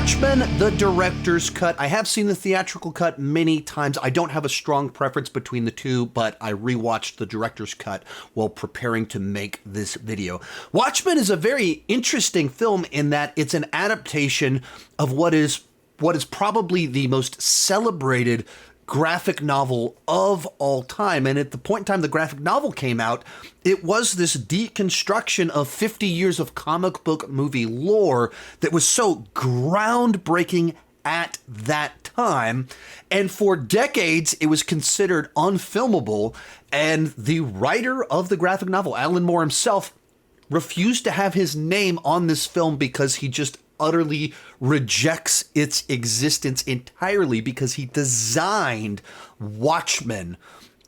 Watchmen, the director's cut. I have seen the theatrical cut many times. I don't have a strong preference between the two, but I rewatched the director's cut while preparing to make this video. Watchmen is a very interesting film in that it's an adaptation of what is probably the most celebrated graphic novel of all time. And at the point in time the graphic novel came out, it was this deconstruction of 50 years of comic book movie lore that was so groundbreaking at that time. And for decades, it was considered unfilmable. And the writer of the graphic novel, Alan Moore himself, refused to have his name on this film because he just utterly rejects its existence entirely, because he designed Watchmen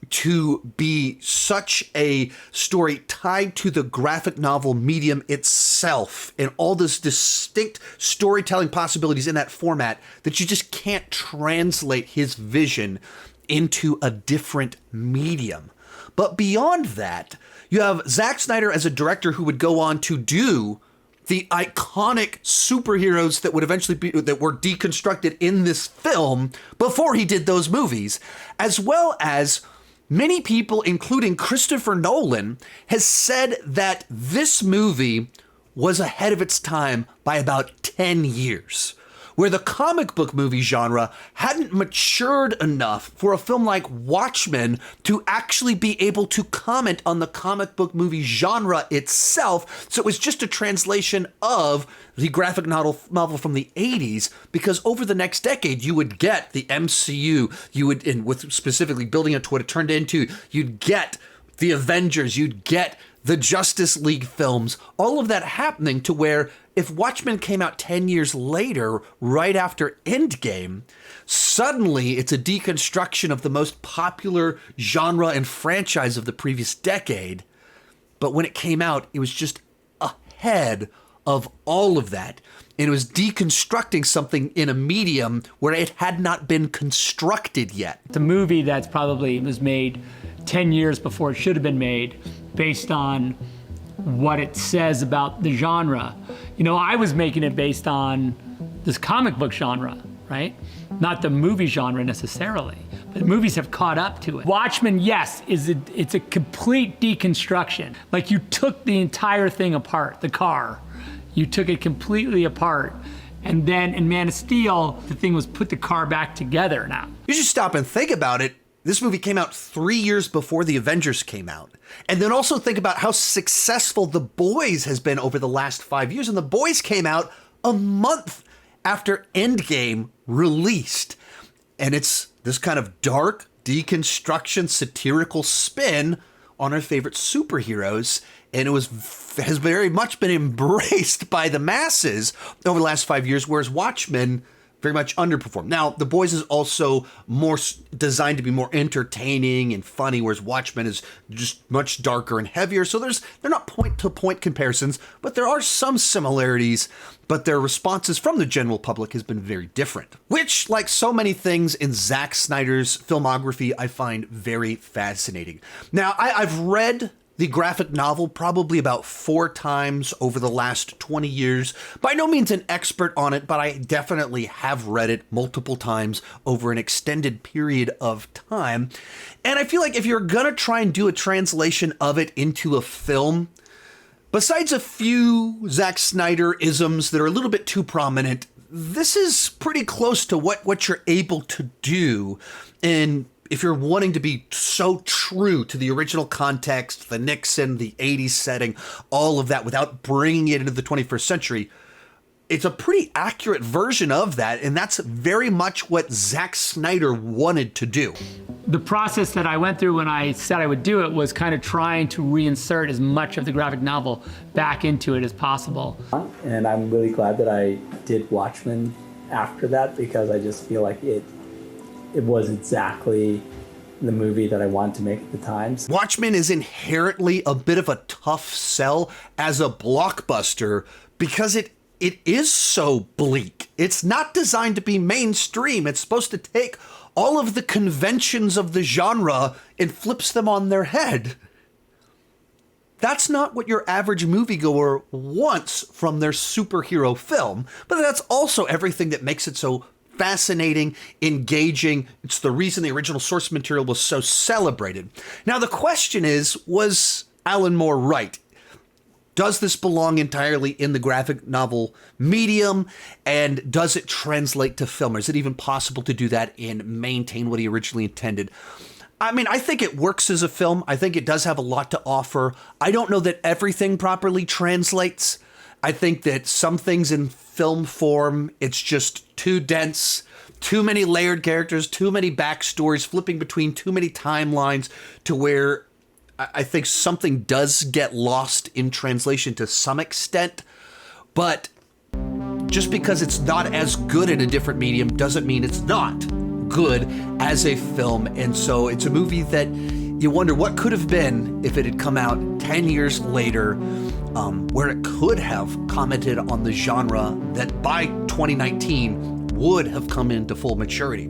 to be such a story tied to the graphic novel medium itself and all this distinct storytelling possibilities in that format that you just can't translate his vision into a different medium. But beyond that, you have Zack Snyder as a director who would go on to do the iconic superheroes that would eventually be, that were deconstructed in this film before he did those movies, as well as many people, including Christopher Nolan, has said that this movie was ahead of its time by about 10 years, where the comic book movie genre hadn't matured enough for a film like Watchmen to actually be able to comment on the comic book movie genre itself. So it was just a translation of the graphic novel from the 80s, because over the next decade, you would get the MCU, you would, and with specifically building it to what it turned into, you'd get the Avengers, you'd get the Justice League films, all of that happening to where if Watchmen came out 10 years later, right after Endgame, suddenly it's a deconstruction of the most popular genre and franchise of the previous decade. But when it came out, it was just ahead of all of that. And it was deconstructing something in a medium where it had not been constructed yet. The movie that's probably was made 10 years before it should have been made, based on what it says about the genre. You know, I was making it based on this comic book genre, right? Not the movie genre necessarily, but the movies have caught up to it. Watchmen, yes, it's a complete deconstruction. Like, you took the entire thing apart, the car. You took it completely apart. And then in Man of Steel, the thing was put the car back together now. You should stop and think about it. This movie came out 3 years before The Avengers came out. And then also think about how successful The Boys has been over the last 5 years. And The Boys came out a month after Endgame released. And it's this kind of dark deconstruction, satirical spin on our favorite superheroes. And it has very much been embraced by the masses over the last 5 years, whereas Watchmen very much underperformed. Now, The Boys is also more designed to be more entertaining and funny, whereas Watchmen is just much darker and heavier. So they're not point-to-point comparisons, but there are some similarities, but their responses from the general public has been very different, which, like so many things in Zack Snyder's filmography, I find very fascinating. Now, I've read the graphic novel probably about 4 times over the last 20 years. By no means an expert on it, but I definitely have read it multiple times over an extended period of time. And I feel like if you're gonna try and do a translation of it into a film, besides a few Zack Snyder isms that are a little bit too prominent, this is pretty close to what you're able to do. And if you're wanting to be so true to the original context, the Nixon, the 80s setting, all of that, without bringing it into the 21st century, it's a pretty accurate version of that, and that's very much what Zack Snyder wanted to do. The process that I went through when I said I would do it was kind of trying to reinsert as much of the graphic novel back into it as possible. And I'm really glad that I did Watchmen after that, because I just feel like it was exactly the movie that I wanted to make at the time. Watchmen is inherently a bit of a tough sell as a blockbuster because it is so bleak. It's not designed to be mainstream. It's supposed to take all of the conventions of the genre and flips them on their head. That's not what your average moviegoer wants from their superhero film, but that's also everything that makes it so fascinating, engaging. It's the reason the original source material was so celebrated. Now, the question is, was Alan Moore right? Does this belong entirely in the graphic novel medium? And does it translate to film? Or is it even possible to do that and maintain what he originally intended? I mean, I think it works as a film. I think it does have a lot to offer. I don't know that everything properly translates. I think that some things in film form, it's just too dense, too many layered characters, too many backstories, flipping between too many timelines to where I think something does get lost in translation to some extent. But just because it's not as good in a different medium doesn't mean it's not good as a film. And so it's a movie that you wonder what could have been if it had come out 10 years later, where it could have commented on the genre that by 2019 would have come into full maturity.